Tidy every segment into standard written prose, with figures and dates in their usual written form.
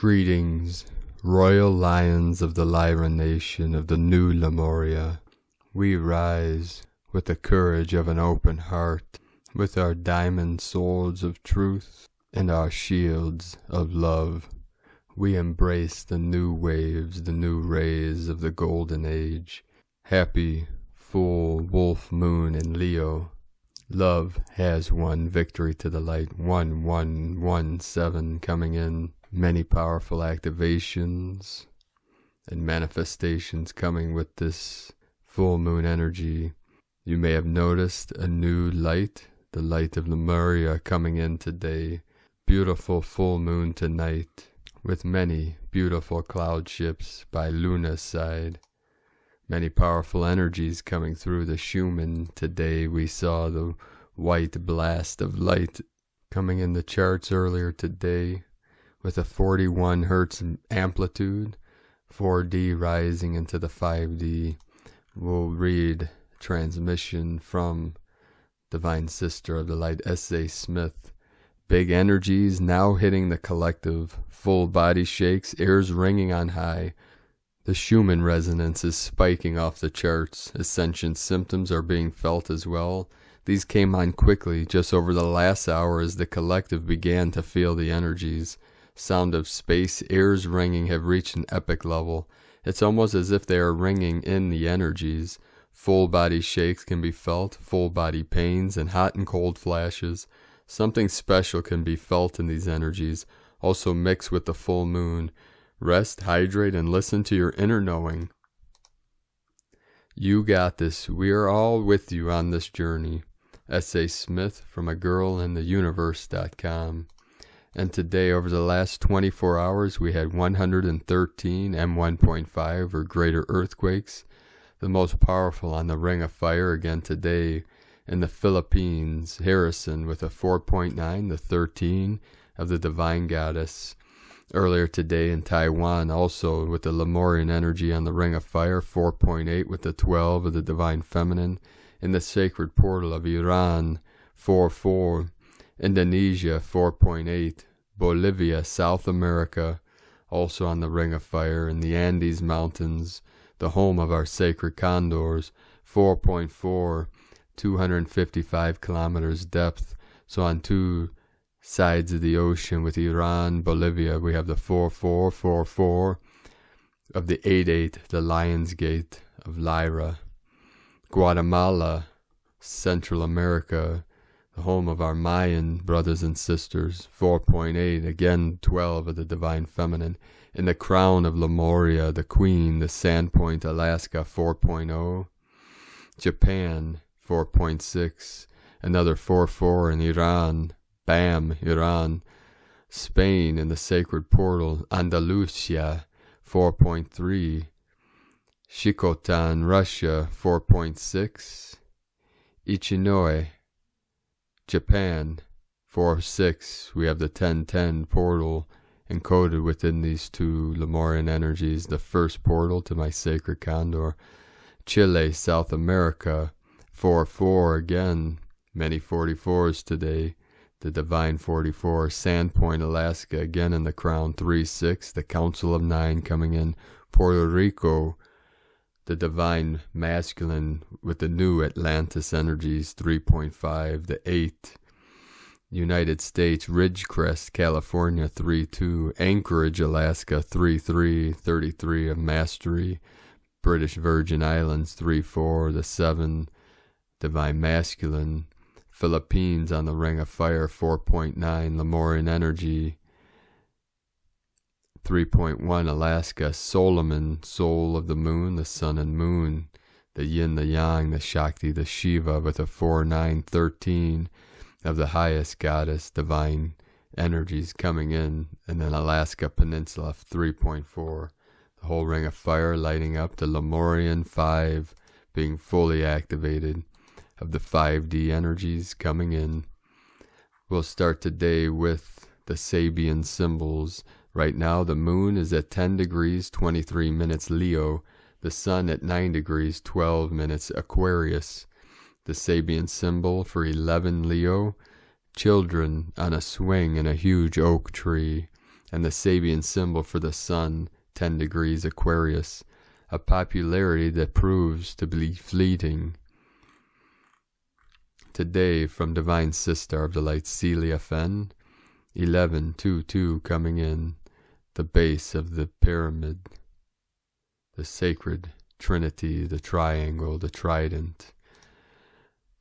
Greetings, royal lions of the Lyra nation of the new Lemuria. We rise with the courage of an open heart, with our diamond swords of truth and our shields of love. We embrace the new waves, the new rays of the golden age. Happy, full wolf moon in Leo. Love has won, victory to the light. 1117 coming in. Many powerful activations and manifestations coming with this full moon energy. You may have noticed a new light, the light of Lemuria coming in today. Beautiful full moon tonight with many beautiful cloud ships by Luna's side. Many powerful energies coming through the Schumann today. We saw the white blast of light coming in the charts earlier today with a 41 hertz amplitude, 4D rising into the 5D. We'll read transmission from Divine Sister of the Light, S.A. Smith. Big energies now hitting the collective. Full body shakes, ears ringing on high. The Schumann resonance is spiking off the charts. Ascension symptoms are being felt as well. These came on quickly just over the last hour as the collective began to feel the energies. Sound of space, ears ringing have reached an epic level. It's almost as if they are ringing in the energies. Full body shakes can be felt, full body pains, and hot and cold flashes. Something special can be felt in these energies, also mixed with the full moon. Rest, hydrate, and listen to your inner knowing. You got this. We are all with you on this journey. S.A. Smith from agirlintheuniverse.com. And today, over the last 24 hours, we had 113 M1.5 or greater earthquakes. The most powerful on the Ring of Fire again today in the Philippines. Harrison with a 4.9, the 13 of the Divine Goddess. Earlier today in Taiwan, also with the Lemurian energy on the Ring of Fire, 4.8 with the 12 of the Divine Feminine. In the Sacred Portal of Iran, 4.4. Indonesia, 4.8. Bolivia, South America, also on the Ring of Fire. In the Andes Mountains, the home of our sacred condors, 4.4. 255 kilometers depth. So on two sides of the ocean with Iran, Bolivia, we have the 4.4 of the 8.8, the Lion's Gate of Lyra. Guatemala, Central America, the home of our Mayan brothers and sisters, 4.8, again 12 of the Divine Feminine. In the crown of Lemuria, the Queen, the Sandpoint, Alaska, 4.0. Japan, 4.6. Another 4.4 in Iran, Bam, Iran. Spain, in the Sacred Portal, Andalusia, 4.3. Shikotan, Russia, 4.6. Ichinoe, Japan, 4.6. We have the 1010 portal encoded within these two Lemurian energies, the first portal to my sacred condor. Chile, South America, 4.4 again, many 44s today. The Divine 44, Sandpoint, Alaska, again in the crown, 3.6. The Council of 9 coming in. Puerto Rico, the Divine Masculine with the new Atlantis energies, 3.5, the 8. United States, Ridgecrest, California, 3.2. Anchorage, Alaska, 3.3, 33 of Mastery. British Virgin Islands, 3.4, the 7, Divine Masculine. Philippines on the Ring of Fire, 4.9, Lemurian Energy. 3.1 Alaska, Solomon, Soul of the Moon, the Sun and Moon, the Yin, the Yang, the Shakti, the Shiva, with a 4.9, 13 of the highest goddess, divine energies coming in, and then Alaska Peninsula, 3.4. The whole Ring of Fire lighting up, the Lemurian 5 being fully activated, of the 5D energies coming in. We'll start today with the Sabian symbols. Right now the moon is at 10 degrees 23 minutes Leo, the sun at 9 degrees 12 minutes Aquarius. The Sabian symbol for 11 Leo, children on a swing in a huge oak tree. and the Sabian symbol for the sun, 10 degrees Aquarius, a popularity that proves to be fleeting. Today, from Divine Sister of the Light Celia Fenn, 1122 coming in, the base of the pyramid, the sacred trinity, the triangle, the trident.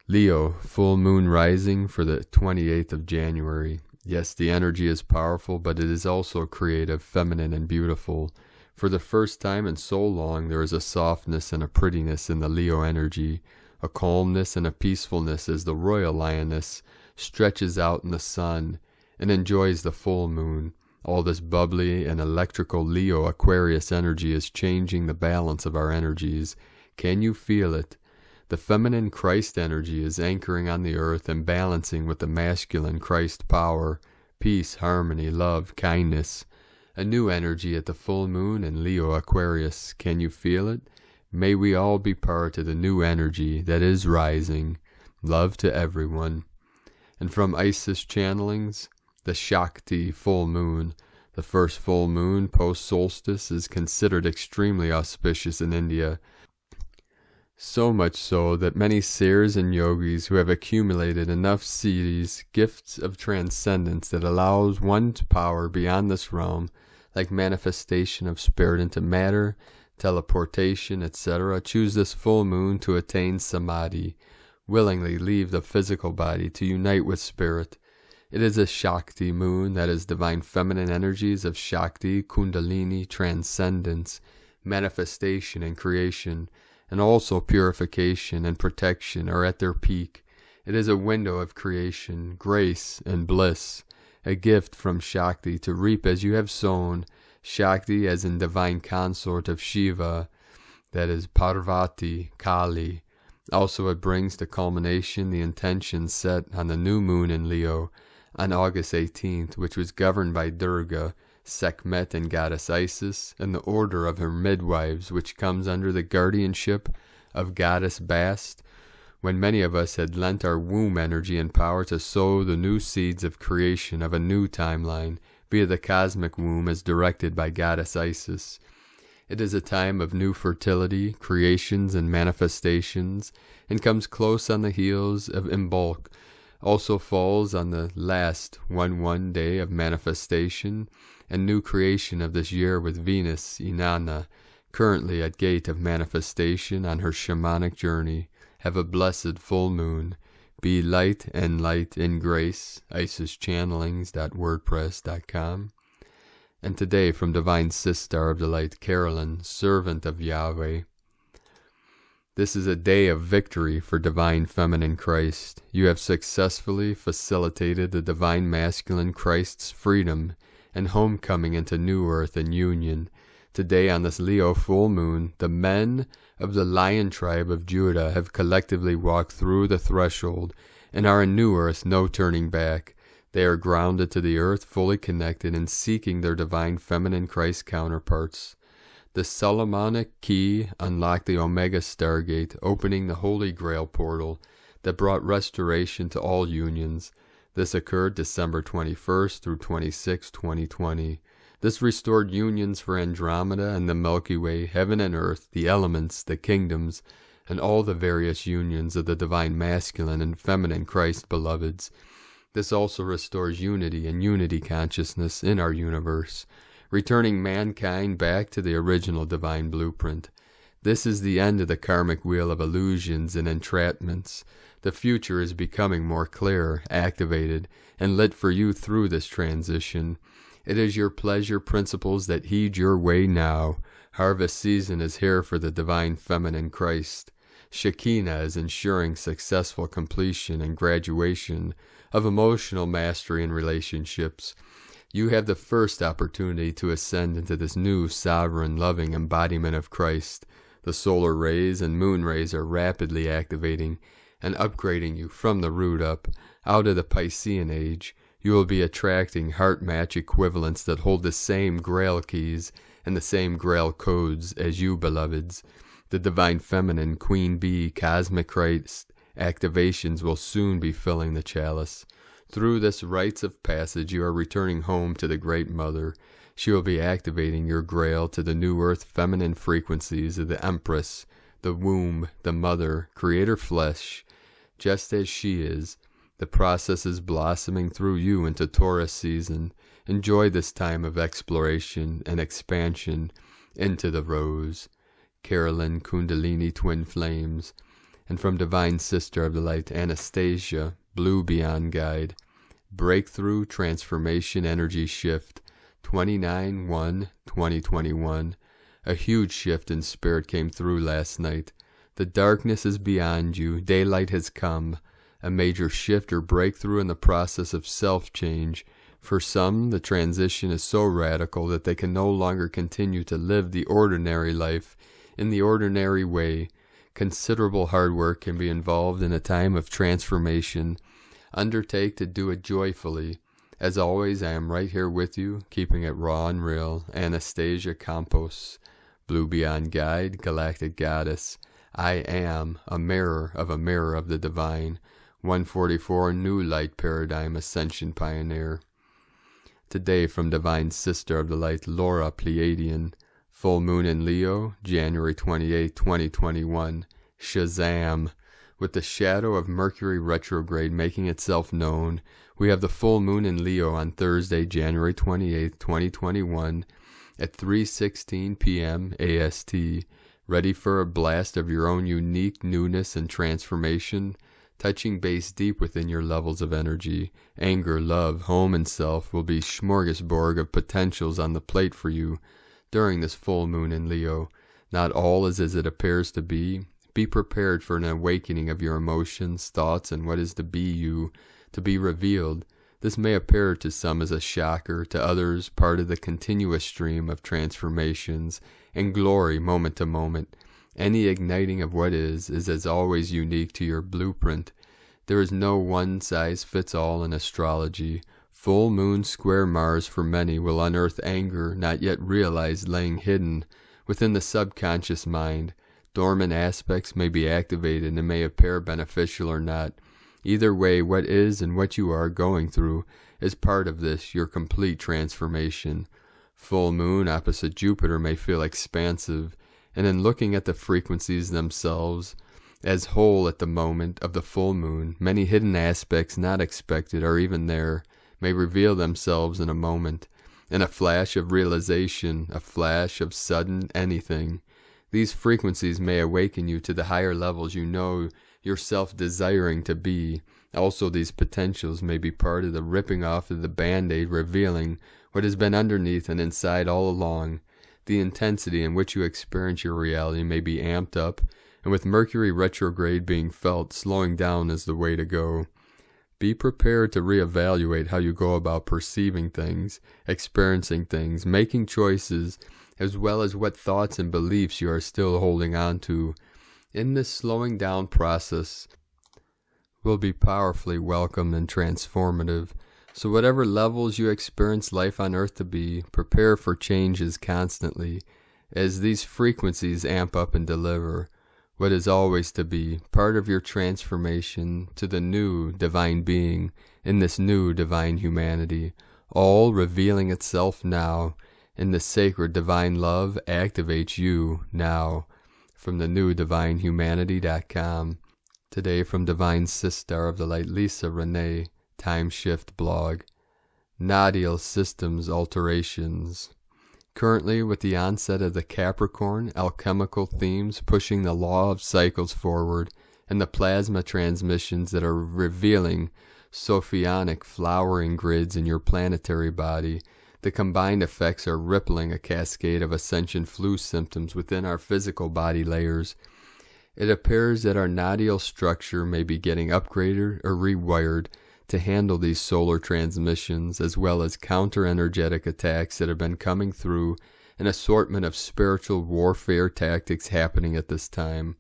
Leo, full moon rising for the 28th of January. Yes, the energy is powerful, but it is also creative, feminine, and beautiful. For the first time in so long, there is a softness and a prettiness in the Leo energy, a calmness and a peacefulness as the royal lioness stretches out in the sun and enjoys the full moon. All this bubbly and electrical Leo Aquarius energy is changing the balance of our energies. Can you feel it? The feminine Christ energy is anchoring on the earth and balancing with the masculine Christ power, peace, harmony, love, kindness. A new energy at the full moon in Leo Aquarius. Can you feel it? May we all be part of the new energy that is rising. Love to everyone. And from Isis channelings, the Shakti full moon. The first full moon post-solstice is considered extremely auspicious in India. So much so that many seers and yogis who have accumulated enough siddhis, gifts of transcendence that allows one to power beyond this realm, like manifestation of spirit into matter, teleportation, etc., choose this full moon to attain samadhi, willingly leave the physical body to unite with spirit. It is a Shakti moon, that is divine feminine energies of Shakti, Kundalini, transcendence, manifestation and creation, and also purification and protection are at their peak. It is a window of creation, grace, and bliss, a gift from Shakti to reap as you have sown. Shakti as in divine consort of Shiva, that is Parvati, Kali. Also it brings to culmination the intention set on the new moon in Leo on August 18th, which was governed by Durga, Sekhmet, and goddess Isis, and the order of her midwives, which comes under the guardianship of goddess Bast, when many of us had lent our womb energy and power to sow the new seeds of creation of a new timeline via the cosmic womb as directed by goddess Isis. It is a time of new fertility, creations, and manifestations, and comes close on the heels of Imbolc. Also falls on the last 1-1 day of manifestation and new creation of this year with Venus, Inanna, currently at gate of manifestation on her shamanic journey. Have a blessed full moon. Be light and light in grace. isischannelings.wordpress.com. And today from Divine Sister of the Light, Carolyn, servant of Yahweh. This is a day of victory for Divine Feminine Christ. You have successfully facilitated the Divine Masculine Christ's freedom and homecoming into new earth and union. Today on this Leo full moon, the men of the Lion tribe of Judah have collectively walked through the threshold and are in new earth, no turning back. They are grounded to the earth, fully connected and seeking their Divine Feminine Christ counterparts. The Solomonic key unlocked the Omega Stargate, opening the Holy Grail portal that brought restoration to all unions. This occurred December 21st through 26, 2020. This restored unions for Andromeda and the Milky Way, heaven and earth, the elements, the kingdoms, and all the various unions of the Divine Masculine and Feminine Christ beloveds. This also restores unity and unity consciousness in our universe, returning mankind back to the original divine blueprint. This is the end of the karmic wheel of illusions and entrapments. The future is becoming more clear, activated, and lit for you through this transition. It is your pleasure principles that heed your way now. Harvest season is here for the Divine Feminine Christ. Shekinah is ensuring successful completion and graduation of emotional mastery in relationships. You have the first opportunity to ascend into this new, sovereign, loving embodiment of Christ. The solar rays and moon rays are rapidly activating and upgrading you from the root up. Out of the Piscean age, you will be attracting heart-match equivalents that hold the same Grail keys and the same Grail codes as you, beloveds. The Divine Feminine, Queen Bee, Cosmic Christ activations will soon be filling the chalice. Through this rites of passage, you are returning home to the Great Mother. She will be activating your grail to the new earth feminine frequencies of the Empress, the womb, the mother, creator flesh, just as she is. The process is blossoming through you into Taurus season. Enjoy this time of exploration and expansion into the rose. Carolyn Kundalini Twin Flames. And from Divine Sister of the Light, Anastasia, Blue Beyond Guide. Breakthrough Transformation Energy Shift, 29/1/2021. A huge shift in spirit came through last night. The darkness is beyond you. Daylight has come. A major shift or breakthrough in the process of self-change. For some, the transition is so radical that they can no longer continue to live the ordinary life in the ordinary way. Considerable hard work can be involved in a time of transformation. Undertake to do it joyfully. As always, I am right here with you, keeping it raw and real. Anastasia Campos, Blue Beyond Guide, Galactic Goddess. I am a mirror of the divine. 144 New Light Paradigm Ascension Pioneer. Today from Divine Sister of the Light, Laura Pleiadian. Full Moon in Leo, January 28, 2021. Shazam! With the shadow of Mercury retrograde making itself known, we have the full moon in Leo on Thursday, January 28, 2021, at 3:16 p.m. AST. Ready for a blast of your own unique newness and transformation, touching base deep within your levels of energy. Anger, love, home, and self will be smorgasbord of potentials on the plate for you during this full moon in Leo. Not all is as it appears to be. Be prepared for an awakening of your emotions, thoughts, and what is to be you, to be revealed. This may appear to some as a shocker, to others part of the continuous stream of transformations and glory moment to moment. Any igniting of what is as always unique to your blueprint. There is no one-size-fits-all in astrology. Full moon square Mars for many will unearth anger not yet realized laying hidden within the subconscious mind. Dormant aspects may be activated and may appear beneficial or not. Either way, what is and what you are going through is part of this, your complete transformation. Full moon opposite Jupiter may feel expansive, and in looking at the frequencies themselves as whole at the moment of the full moon, many hidden aspects not expected or even there may reveal themselves in a moment, in a flash of realization, a flash of sudden anything. These frequencies may awaken you to the higher levels you know yourself desiring to be. Also, these potentials may be part of the ripping off of the Band-Aid, revealing what has been underneath and inside all along. The intensity in which you experience your reality may be amped up, and with Mercury retrograde being felt, slowing down is the way to go. Be prepared to reevaluate how you go about perceiving things, experiencing things, making choices, as well as what thoughts and beliefs you are still holding on to. In this slowing down process will be powerfully welcome and transformative. So whatever levels you experience life on earth to be, prepare for changes constantly, as these frequencies amp up and deliver what is always to be, part of your transformation to the new divine being in this new divine humanity, all revealing itself now. In the sacred divine love activates you now. From the newdivinehumanity.com. Today from Divine Sister of the Light, Lisa Renee, Time Shift blog. Nadial systems alterations. Currently, with the onset of the Capricorn, alchemical themes pushing the law of cycles forward, and the plasma transmissions that are revealing Sophianic flowering grids in your planetary body, the combined effects are rippling a cascade of Ascension flu symptoms within our physical body layers. It appears that our nadial structure may be getting upgraded or rewired to handle these solar transmissions, as well as counter-energetic attacks that have been coming through, an assortment of spiritual warfare tactics happening at this time.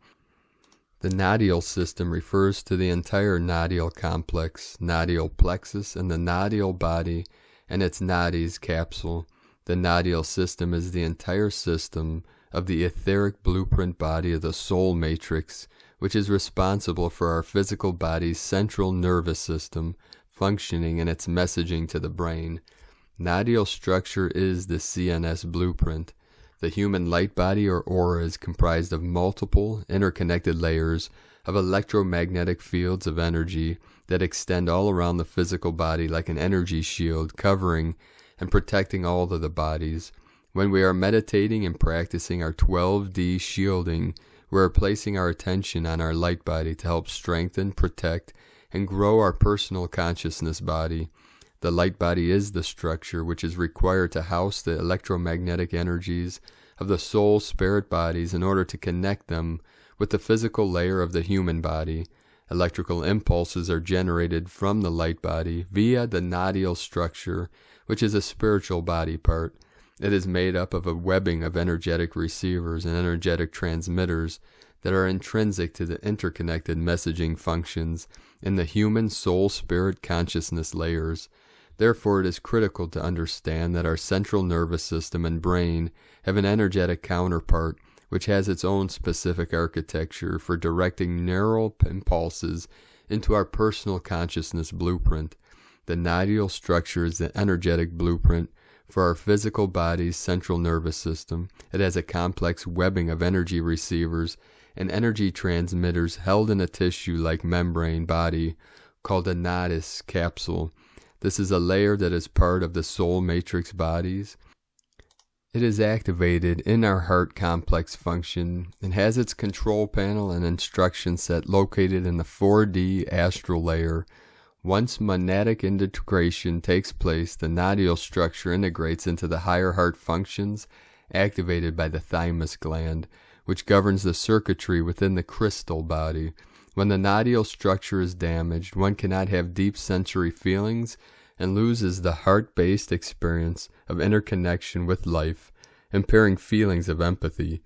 The nadial system refers to the entire nadial complex, nadial plexus, and the nadial body, and its nadis capsule. The nadial system is the entire system of the etheric blueprint body of the soul matrix, which is responsible for our physical body's central nervous system, functioning in its messaging to the brain. Nadial structure is the CNS blueprint. The human light body or aura is comprised of multiple interconnected layers of electromagnetic fields of energy that extend all around the physical body like an energy shield, covering and protecting all of the bodies. When we are meditating and practicing our 12D shielding, we are placing our attention on our light body to help strengthen, protect, and grow our personal consciousness body. The light body is the structure which is required to house the electromagnetic energies of the soul spirit bodies in order to connect them with the physical layer of the human body. Electrical impulses are generated from the light body via the nadial structure, which is a spiritual body part. It is made up of a webbing of energetic receivers and energetic transmitters that are intrinsic to the interconnected messaging functions in the human soul spirit consciousness layers. Therefore, it is critical to understand that our central nervous system and brain have an energetic counterpart which has its own specific architecture for directing neural impulses into our personal consciousness blueprint. The nadial structure is the energetic blueprint for our physical body's central nervous system. It has a complex webbing of energy receivers and energy transmitters held in a tissue-like membrane body called a nodus capsule. This is a layer that is part of the soul matrix bodies. It is activated in our heart complex function and has its control panel and instruction set located in the 4D astral layer. Once monadic integration takes place, the nadial structure integrates into the higher heart functions activated by the thymus gland, which governs the circuitry within the crystal body. When the nadial structure is damaged, one cannot have deep sensory feelings and loses the heart-based experience of interconnection with life, impairing feelings of empathy.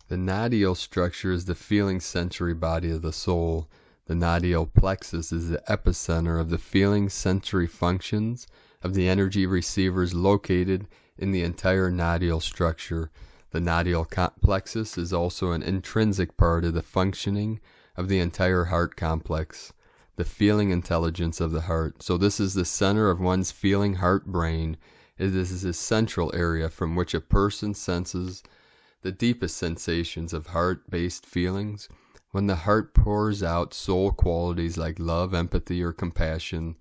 The nadial structure is the feeling sensory body of the soul. The nadial plexus is the epicenter of the feeling sensory functions of the energy receivers located in the entire nadial structure. The nadial plexus is also an intrinsic part of the functioning of the entire heart complex, the feeling intelligence of the heart. So this is the center of one's feeling heart-brain. It is the central area from which a person senses the deepest sensations of heart-based feelings. When the heart pours out soul qualities like love, empathy, or compassion,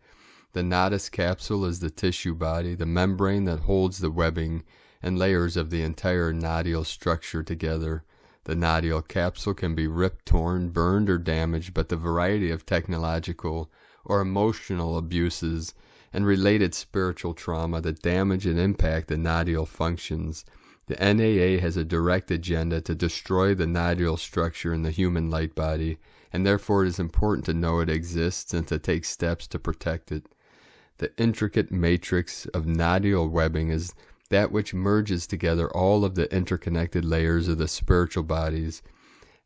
the nodus capsule is the tissue body, the membrane that holds the webbing and layers of the entire nadial structure together. The nadial capsule can be ripped, torn, burned, or damaged, but the variety of technological or emotional abuses and related spiritual trauma that damage and impact the nadial functions. The NAA has a direct agenda to destroy the nadial structure in the human light body, and therefore it is important to know it exists and to take steps to protect it. The intricate matrix of nadial webbing is that which merges together all of the interconnected layers of the spiritual bodies.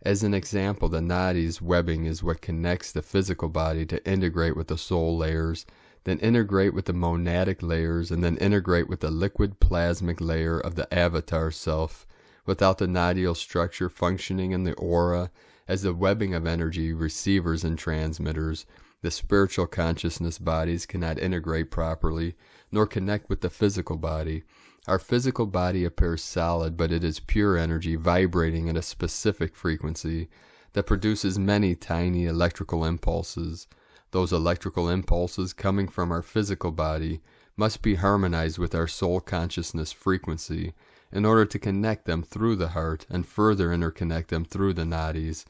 As an example, the nadis webbing is what connects the physical body to integrate with the soul layers, then integrate with the monadic layers, and then integrate with the liquid plasmic layer of the avatar self. Without the nadial structure functioning in the aura as the webbing of energy receivers and transmitters, the spiritual consciousness bodies cannot integrate properly, nor connect with the physical body. Our physical body appears solid, but it is pure energy vibrating at a specific frequency that produces many tiny electrical impulses. Those electrical impulses coming from our physical body must be harmonized with our soul consciousness frequency in order to connect them through the heart and further interconnect them through the nadis.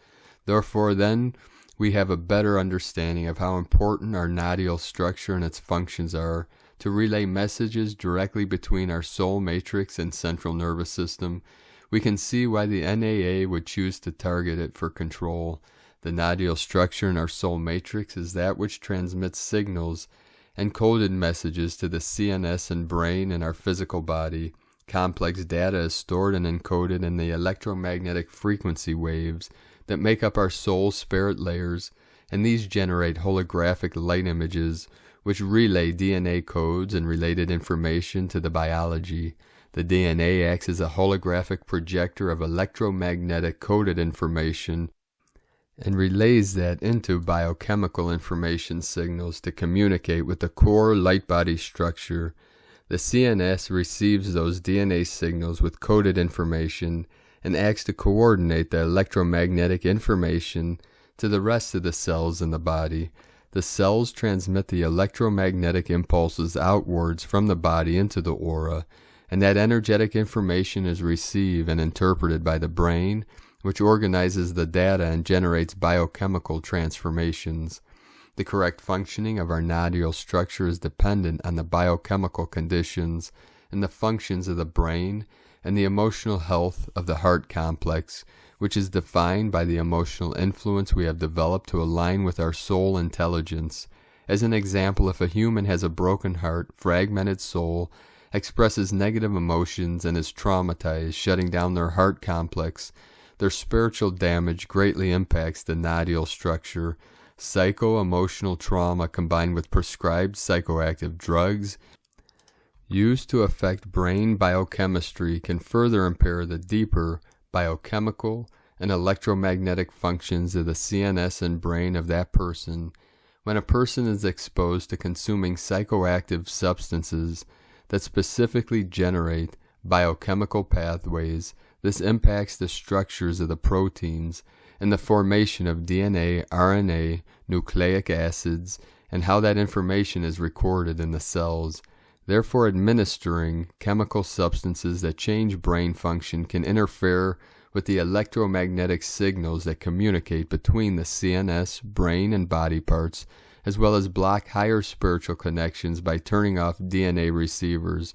Therefore, then, we have a better understanding of how important our nadial structure and its functions are to relay messages directly between our soul matrix and central nervous system. We can see why the NAA would choose to target it for control. The nadial structure in our soul matrix is that which transmits signals and coded messages to the CNS and brain in our physical body. Complex data is stored and encoded in the electromagnetic frequency waves that make up our soul spirit layers, and these generate holographic light images which relay DNA codes and related information to the biology. The DNA acts as a holographic projector of electromagnetic coded information and relays that into biochemical information signals to communicate with the core light body structure. The CNS receives those DNA signals with coded information and acts to coordinate the electromagnetic information to the rest of the cells in the body. The cells transmit the electromagnetic impulses outwards from the body into the aura, and that energetic information is received and interpreted by the brain, which organizes the data and generates biochemical transformations. The correct functioning of our nadial structure is dependent on the biochemical conditions and the functions of the brain and the emotional health of the heart complex, which is defined by the emotional influence we have developed to align with our soul intelligence. As an example, if a human has a broken heart, fragmented soul, expresses negative emotions, and is traumatized, shutting down their heart complex, their spiritual damage greatly impacts the nadial structure. Psycho-emotional trauma combined with prescribed psychoactive drugs used to affect brain biochemistry can further impair the deeper biochemical and electromagnetic functions of the CNS and brain of that person. When a person is exposed to consuming psychoactive substances that specifically generate biochemical pathways, this impacts the structures of the proteins and the formation of DNA, RNA, nucleic acids, and how that information is recorded in the cells. Therefore, administering chemical substances that change brain function can interfere with the electromagnetic signals that communicate between the CNS, brain, and body parts, as well as block higher spiritual connections by turning off DNA receivers.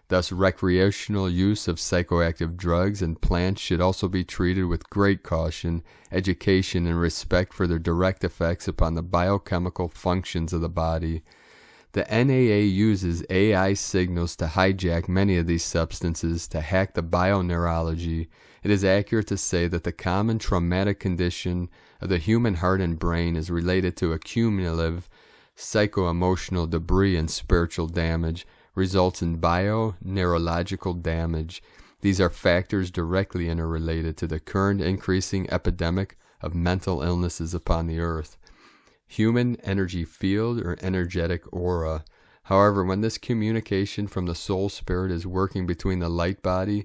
Thus, recreational use of psychoactive drugs and plants should also be treated with great caution, education, and respect for their direct effects upon the biochemical functions of the body. The NAA uses AI signals to hijack many of these substances to hack the bioneurology. It is accurate to say that the common traumatic condition of the human heart and brain is related to accumulative psycho-emotional debris and spiritual damage, results in bio-neurological damage. These are factors directly interrelated to the current increasing epidemic of mental illnesses upon the earth. Human energy field or energetic aura. However, when this communication from the soul spirit is working between the light body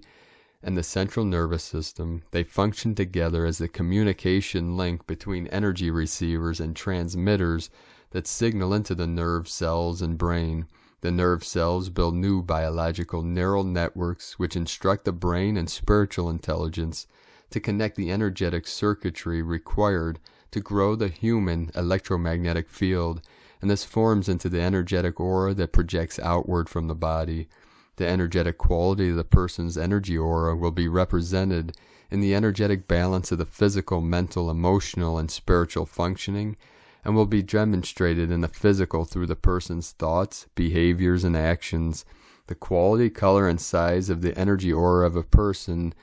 and the central nervous system, they function together as the communication link between energy receivers and transmitters that signal into the nerve cells and brain. The nerve cells build new biological neural networks which instruct the brain and spiritual intelligence to connect the energetic circuitry required to grow the human electromagnetic field, and this forms into the energetic aura that projects outward from the body. The energetic quality of the person's energy aura will be represented in the energetic balance of the physical, mental, emotional, and spiritual functioning, and will be demonstrated in the physical through the person's thoughts, behaviors, and actions. The quality, color, and size of the energy aura of a person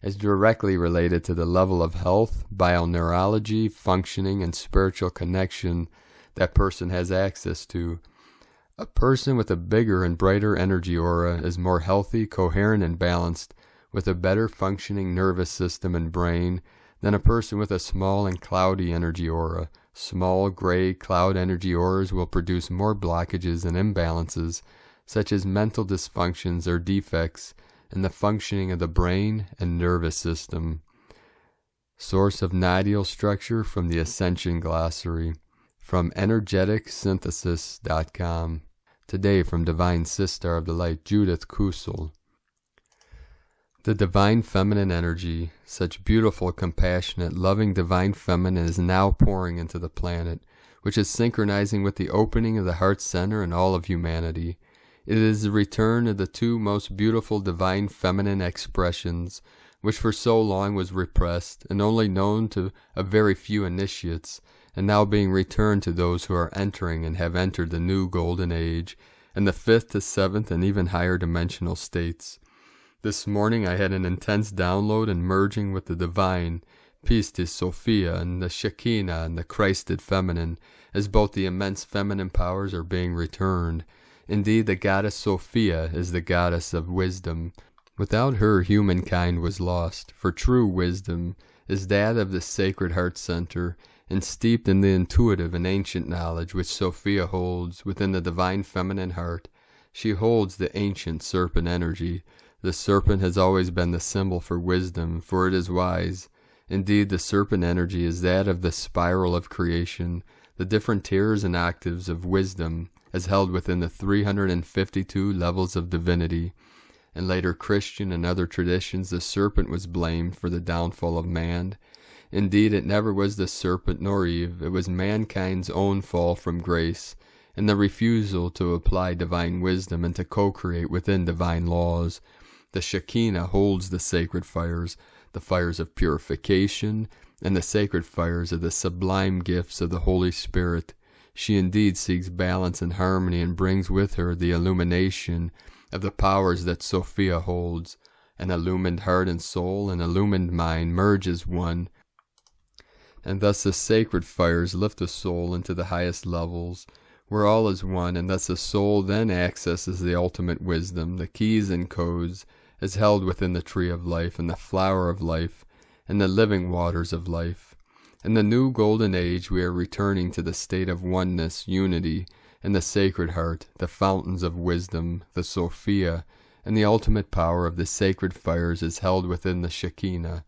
is directly related to the level of health, bioneurology, functioning, and spiritual connection that person has access to. A person with a bigger and brighter energy aura is more healthy, coherent, and balanced, with a better functioning nervous system and brain than a person with a small and cloudy energy aura. Small, gray, cloud energy auras will produce more blockages and imbalances, such as mental dysfunctions or defects in the functioning of the brain and nervous system. Source of nadial structure from the Ascension glossary, from energeticsynthesis.com. Today from Divine Sister of the Light, Judith Kusel. The divine feminine energy, such beautiful, compassionate, loving divine feminine is now pouring into the planet, which is synchronizing with the opening of the heart center and all of humanity. It is the return of the two most beautiful divine feminine expressions, which for so long was repressed and only known to a very few initiates, and now being returned to those who are entering and have entered the new golden age, and the 5th to 7th and even higher dimensional states. This morning I had an intense download and merging with the divine, peace to Sophia and the Shekinah and the Christed feminine, as both the immense feminine powers are being returned. Indeed, the goddess Sophia is the goddess of wisdom. Without her, humankind was lost, for true wisdom is that of the sacred heart center, and steeped in the intuitive and ancient knowledge which Sophia holds within the divine feminine heart. She holds the ancient serpent energy. The serpent has always been the symbol for wisdom, for it is wise. Indeed, the serpent energy is that of the spiral of creation, the different tiers and octaves of wisdom, as held within the 352 levels of divinity. In later Christian and other traditions, the serpent was blamed for the downfall of man. Indeed, it never was the serpent nor Eve. It was mankind's own fall from grace, and the refusal to apply divine wisdom and to co-create within divine laws. The Shekinah holds the sacred fires, the fires of purification, and the sacred fires of the sublime gifts of the Holy Spirit. She indeed seeks balance and harmony, and brings with her the illumination of the powers that Sophia holds. An illumined heart and soul, an illumined mind merge as one, and thus the sacred fires lift the soul into the highest levels, where all is one, and thus the soul then accesses the ultimate wisdom, the keys and codes, as held within the tree of life, and the flower of life, and the living waters of life. In the new golden age we are returning to the state of oneness, unity, and the sacred heart, the fountains of wisdom, the Sophia, and the ultimate power of the sacred fires is held within the Shekinah.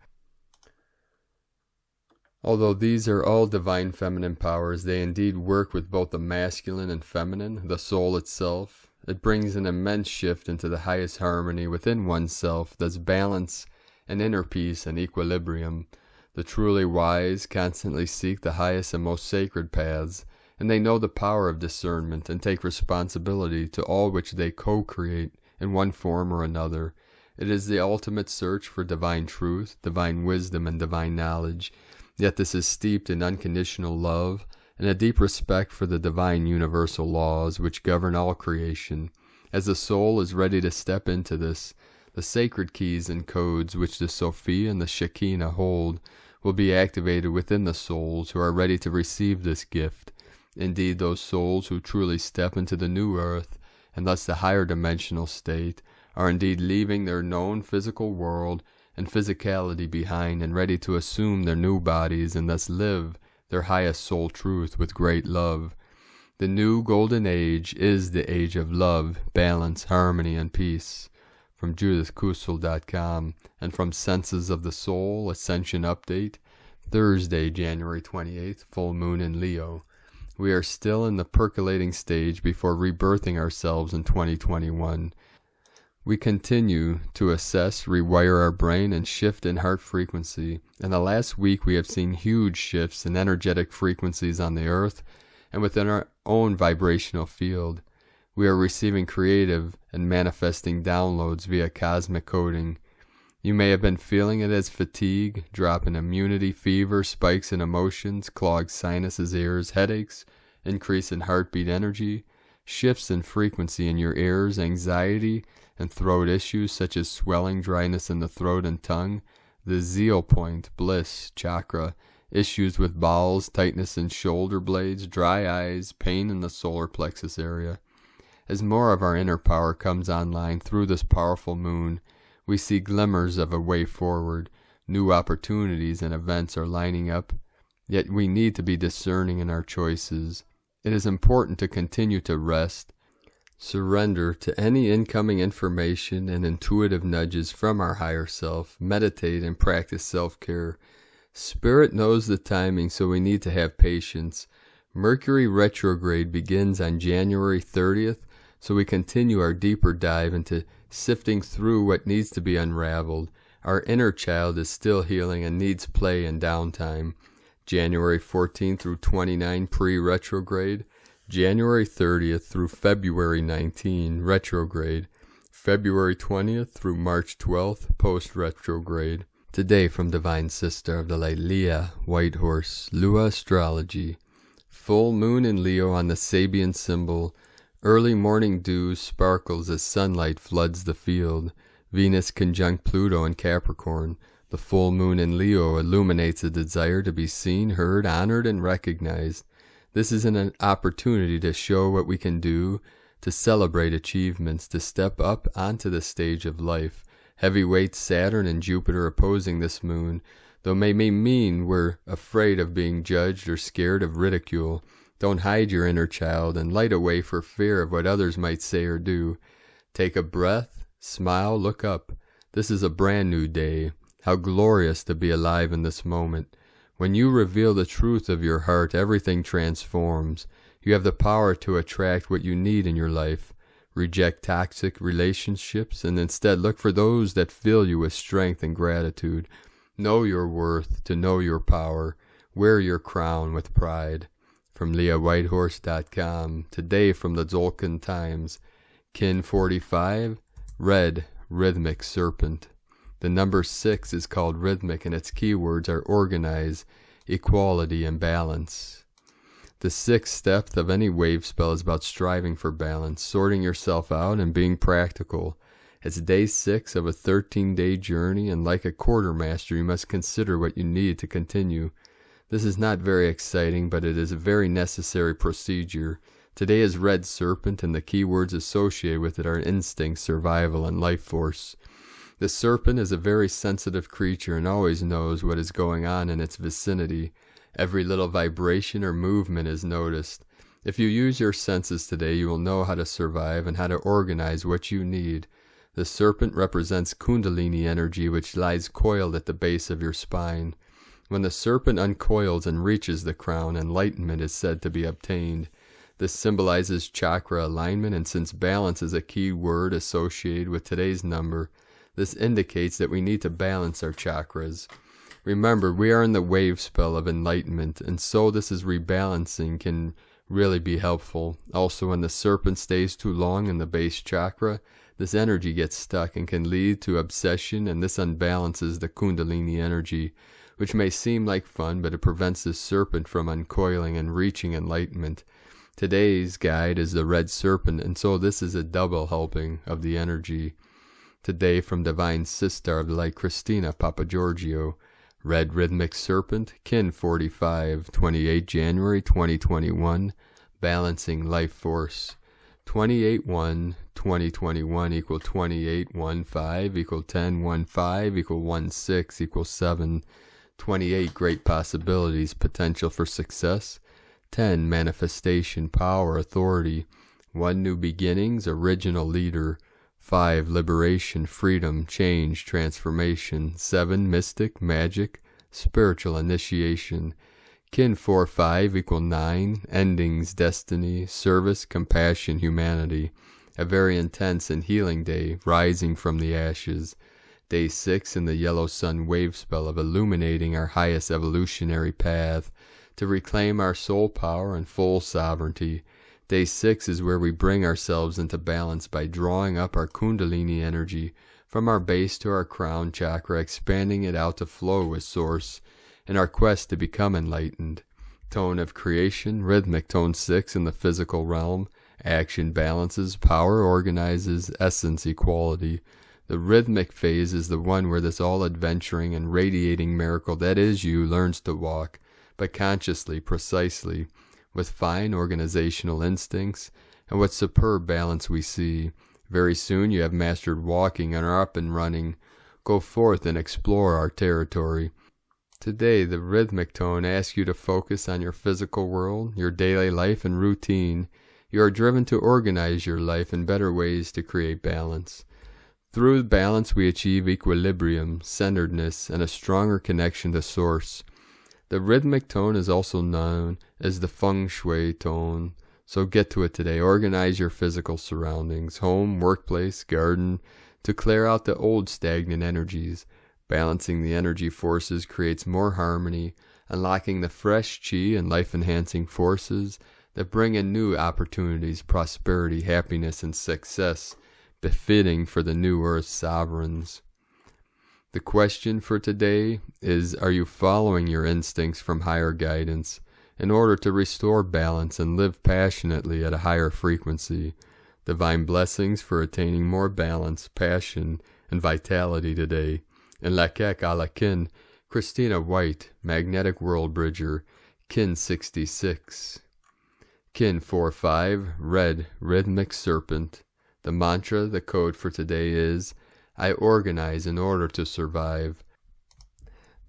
Although these are all divine feminine powers, they indeed work with both the masculine and feminine, the soul itself. It brings an immense shift into the highest harmony within oneself, thus balance and inner peace and equilibrium. The truly wise constantly seek the highest and most sacred paths, and they know the power of discernment and take responsibility to all which they co-create in one form or another. It is the ultimate search for divine truth, divine wisdom, and divine knowledge. Yet this is steeped in unconditional love and a deep respect for the divine universal laws which govern all creation. As the soul is ready to step into this, the sacred keys and codes which the Sophia and the Shekinah hold will be activated within the souls who are ready to receive this gift. Indeed, those souls who truly step into the new earth, and thus the higher dimensional state, are indeed leaving their known physical world and physicality behind, and ready to assume their new bodies and thus live their highest soul truth with great love. The new golden age is the age of love, balance, harmony, and peace. From JudithKusel.com, and from Senses of the Soul, Ascension Update, Thursday, January 28th, full moon in Leo. We are still in the percolating stage before rebirthing ourselves in 2021. We continue to assess, rewire our brain, and shift in heart frequency. In the last week, we have seen huge shifts in energetic frequencies on the earth and within our own vibrational field. We are receiving creative and manifesting downloads via cosmic coding. You may have been feeling it as fatigue, drop in immunity, fever, spikes in emotions, clogged sinuses, ears, headaches, increase in heartbeat energy, shifts in frequency in your ears, anxiety, and throat issues such as swelling, dryness in the throat and tongue, the zeal point, bliss, chakra, issues with bowels, tightness in shoulder blades, dry eyes, pain in the solar plexus area. As more of our inner power comes online through this powerful moon, we see glimmers of a way forward. New opportunities and events are lining up, yet we need to be discerning in our choices. It is important to continue to rest, surrender to any incoming information and intuitive nudges from our higher self, meditate and practice self-care. Spirit knows the timing, so we need to have patience. Mercury retrograde begins on January 30th, so we continue our deeper dive into sifting through what needs to be unraveled. Our inner child is still healing and needs play and downtime. January 14th through 29 pre-retrograde, January 30th through February 19 retrograde, February 20th through March 12th post-retrograde. Today from Divine Sister of the Light, Leah, White Horse, Lua Astrology. Full moon in Leo on the Sabian symbol. Early morning dew sparkles as sunlight floods the field. Venus conjunct Pluto in Capricorn. The full moon in Leo illuminates a desire to be seen, heard, honored, and recognized. This is an opportunity to show what we can do, to celebrate achievements, to step up onto the stage of life. Heavyweight Saturn and Jupiter opposing this moon, Though may mean we're afraid of being judged or scared of ridicule, don't hide your inner child and light away for fear of what others might say or do. Take a breath, smile, look up. This is a brand new day. How glorious to be alive in this moment. When you reveal the truth of your heart, everything transforms. You have the power to attract what you need in your life. Reject toxic relationships and instead look for those that fill you with strength and gratitude. Know your worth, to know your power. Wear your crown with pride. From LeahWhitehorse.com, today from the Tzolk'in Times, Kin 45, red, rhythmic serpent. The number 6 is called rhythmic, and its keywords are organize, equality, and balance. The 6th step of any wave spell is about striving for balance, sorting yourself out, and being practical. It's day 6 of a 13-day journey, and like a quartermaster, you must consider what you need to continue. This is not very exciting, but it is a very necessary procedure. Today is red serpent, and the keywords associated with it are instinct, survival, and life force. The serpent is a very sensitive creature and always knows what is going on in its vicinity. Every little vibration or movement is noticed. If you use your senses today, you will know how to survive and how to organize what you need. The serpent represents Kundalini energy, which lies coiled at the base of your spine. When the serpent uncoils and reaches the crown, enlightenment is said to be obtained. This symbolizes chakra alignment, and since balance is a key word associated with today's number, this indicates that we need to balance our chakras. Remember, we are in the wave spell of enlightenment, and so this is rebalancing can really be helpful. Also, when the serpent stays too long in the base chakra, this energy gets stuck and can lead to obsession, and this unbalances the Kundalini energy, which may seem like fun, but it prevents the serpent from uncoiling and reaching enlightenment. Today's guide is the red serpent, and so this is a double helping of the energy. Today from Divine Sister of the Light, Christina Papagiorgio, red rhythmic serpent, Kin 45, 28 January 2021, balancing life force. 28-1, 2021 equal 28-1-5 equal 10-1-5 equal 1-6 equal 7. 28 great possibilities, potential for success. 10 manifestation, power, authority. 1 new beginnings, original leader. 5 liberation, freedom, change, transformation. 7 mystic, magic, spiritual initiation. Kin 4-5 equal 9 endings, destiny, service, compassion, humanity. A very intense and healing day, rising from the ashes. Day 6 in the yellow sun wave spell of illuminating our highest evolutionary path to reclaim our soul power and full sovereignty. Day 6 is where we bring ourselves into balance by drawing up our Kundalini energy from our base to our crown chakra, expanding it out to flow with Source in our quest to become enlightened. Tone of creation, rhythmic tone 6 in the physical realm. Action balances, power organizes, essence equality. The rhythmic phase is the one where this all-adventuring and radiating miracle that is you learns to walk, but consciously, precisely, with fine organizational instincts, and what superb balance we see. Very soon you have mastered walking and are up and running. Go forth and explore our territory. Today, the rhythmic tone asks you to focus on your physical world, your daily life and routine. You are driven to organize your life in better ways to create balance. Through balance we achieve equilibrium, centeredness, and a stronger connection to Source. The rhythmic tone is also known as the feng shui tone, so get to it today. Organize your physical surroundings, home, workplace, garden, to clear out the old stagnant energies. Balancing the energy forces creates more harmony, unlocking the fresh chi and life-enhancing forces that bring in new opportunities, prosperity, happiness, and success, befitting for the new earth sovereigns. The question for today is, are you following your instincts from higher guidance in order to restore balance and live passionately at a higher frequency? Divine blessings for attaining more balance, passion, and vitality today. In Lakek Alakin, Christina White, Magnetic World Bridger, Kin 66. Kin 4-5, red, rhythmic serpent. The mantra, the code for today is, I organize in order to survive.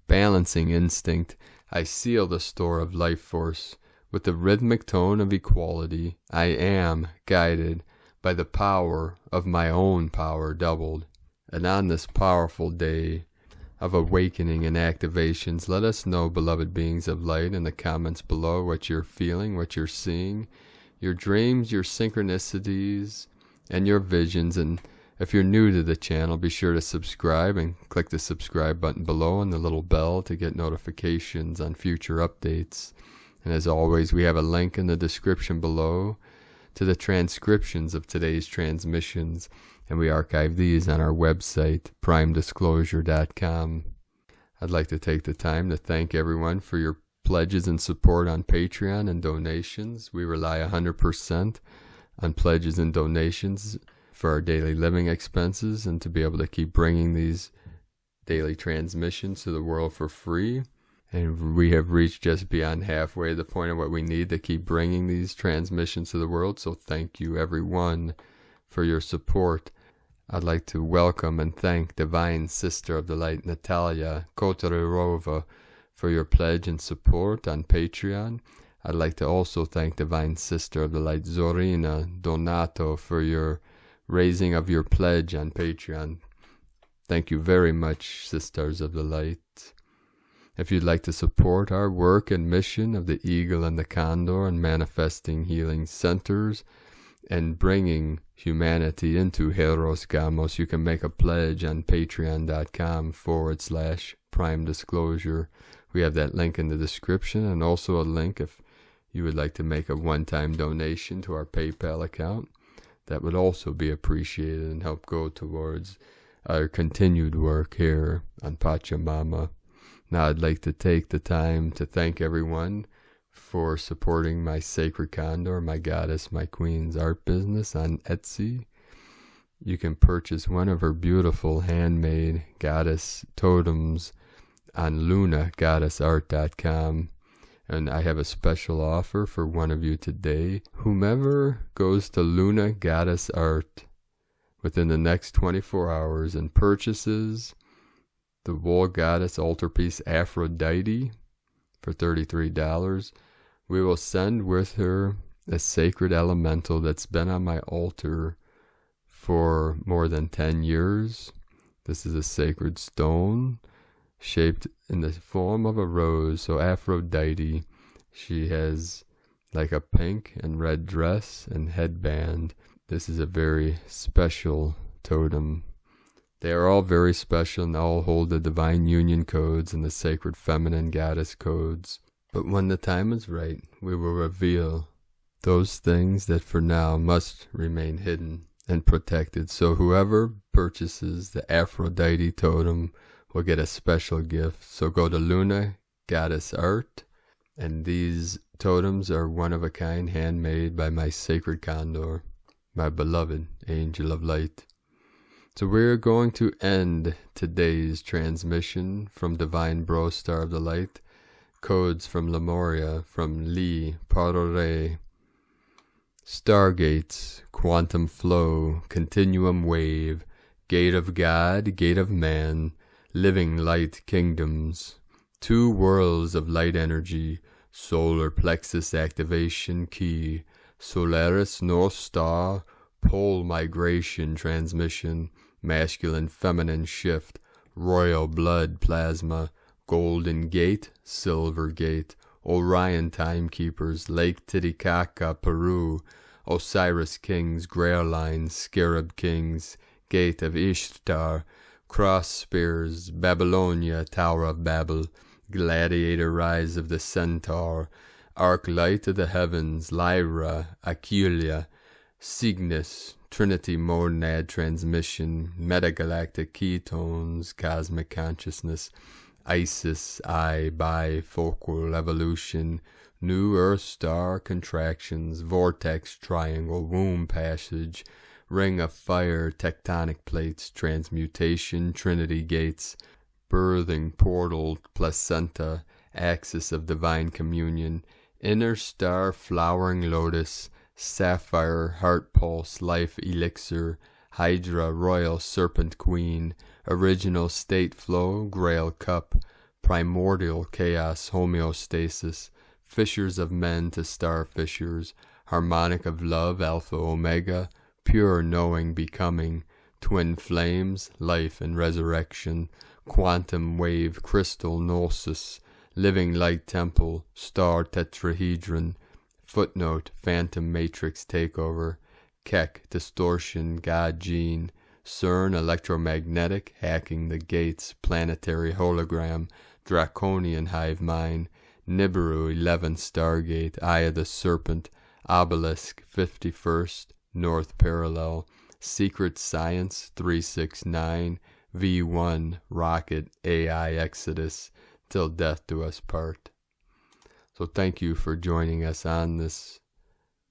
balancing instinct, I seal the store of life force with the rhythmic tone of equality. I am guided by the power of my own power doubled. And on this powerful day of awakening and activations, let us know, beloved beings of light, in the comments below what you're feeling, what you're seeing, your dreams, your synchronicities, and your visions. And if you're new to the channel, be sure to subscribe and click the subscribe button below and the little bell to get notifications on future updates. And as always, we have a link in the description below to the transcriptions of today's transmissions, and we archive these on our website, primedisclosure.com. I'd like to take the time to thank everyone for your pledges and support on Patreon and donations. We rely 100% on pledges and donations for our daily living expenses and to be able to keep bringing these daily transmissions to the world for free. And we have reached just beyond halfway the point of what we need to keep bringing these transmissions to the world. So thank you, everyone, for your support. I'd like to welcome and thank Divine Sister of the Light, Natalia Kotarova, for your pledge and support on Patreon. I'd like to also thank Divine Sister of the Light, Zorina Donato, for your raising of your pledge on Patreon. Thank you very much, Sisters of the Light. If you'd like to support our work and mission of the Eagle and the Condor and manifesting healing centers and bringing humanity into Heros Gamos, you can make a pledge on patreon.com/Prime Disclosure. We have that link in the description, and also a link if you would like to make a one-time donation to our PayPal account. That would also be appreciated and help go towards our continued work here on Pachamama. Now I'd like to take the time to thank everyone for supporting my Sacred Condor, my Goddess, my Queen's art business on Etsy. You can purchase one of her beautiful handmade goddess totems on lunagoddessart.com. And I have a special offer for one of you today. Whomever goes to Luna Goddess Art within the next 24 hours and purchases the Wool Goddess altarpiece Aphrodite for $33, we will send with her a sacred elemental that's been on my altar for more than 10 years. This is a sacred stone shaped in the form of a rose. So Aphrodite, she has like a pink and red dress and headband. This is a very special totem. They are all very special and all hold the divine union codes and the sacred feminine goddess codes. But when the time is right, we will reveal those things that for now must remain hidden and protected. So whoever purchases the Aphrodite totem will get a special gift. So go to Luna Goddess Art, and these totems are one of a kind, handmade by my Sacred Condor, my beloved Angel of Light. So we're going to end today's transmission from Divine Bro Star of the Light, codes from Lemuria, from Li, Parore, Stargates, Quantum Flow, Continuum Wave, Gate of God, Gate of Man, Living Light Kingdoms, 2 worlds of light energy, Solar Plexus Activation Key, Solaris North Star, Pole Migration Transmission, Masculine Feminine Shift, Royal Blood Plasma, Golden Gate, Silver Gate, Orion Timekeepers, Lake Titicaca, Peru, Osiris Kings, Grail Lines, Scarab Kings, Gate of Ishtar, Cross Spears, Babylonia, Tower of Babel, Gladiator Rise of the Centaur, Arc Light of the Heavens, Lyra, Aquilia, Cygnus, Trinity Monad Transmission, Metagalactic Ketones, Cosmic Consciousness, Isis, I, Bifocal Evolution, New Earth Star Contractions, Vortex Triangle, Womb Passage, Ring of Fire, Tectonic Plates, Transmutation, Trinity Gates, Birthing Portal, Placenta, Axis of Divine Communion, Inner Star, Flowering Lotus, Sapphire, Heart Pulse, Life Elixir, Hydra, Royal Serpent Queen, Original State Flow, Grail Cup, primordial chaos homeostasis, fishers of men to star fishers, harmonic of love, alpha omega, pure knowing becoming, twin flames, life and resurrection, quantum wave, crystal gnosis, living light temple, star tetrahedron, footnote, phantom matrix takeover, Keck, distortion, God gene, CERN, electromagnetic, hacking the gates, planetary hologram, draconian hive mind, Nibiru, 11th Stargate, Eye of the Serpent, Obelisk, 51st, North Parallel, Secret Science, 369, V1, Rocket, AI Exodus, till death do us part. So thank you for joining us on this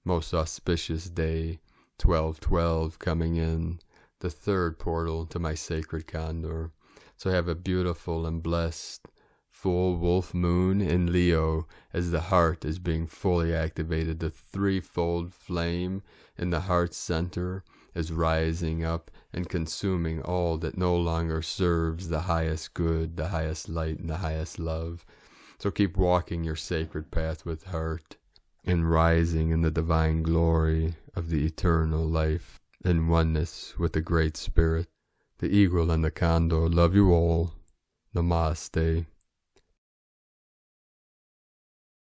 most auspicious day, 12/12 coming in, the third portal to my sacred condor. So have a beautiful and blessed full wolf moon in Leo as the heart is being fully activated. The threefold flame in the heart center is rising up and consuming all that no longer serves the highest good, the highest light, and the highest love. So keep walking your sacred path with heart and rising in the divine glory of the eternal life in oneness with the Great Spirit. The eagle and the condor love you all. Namaste.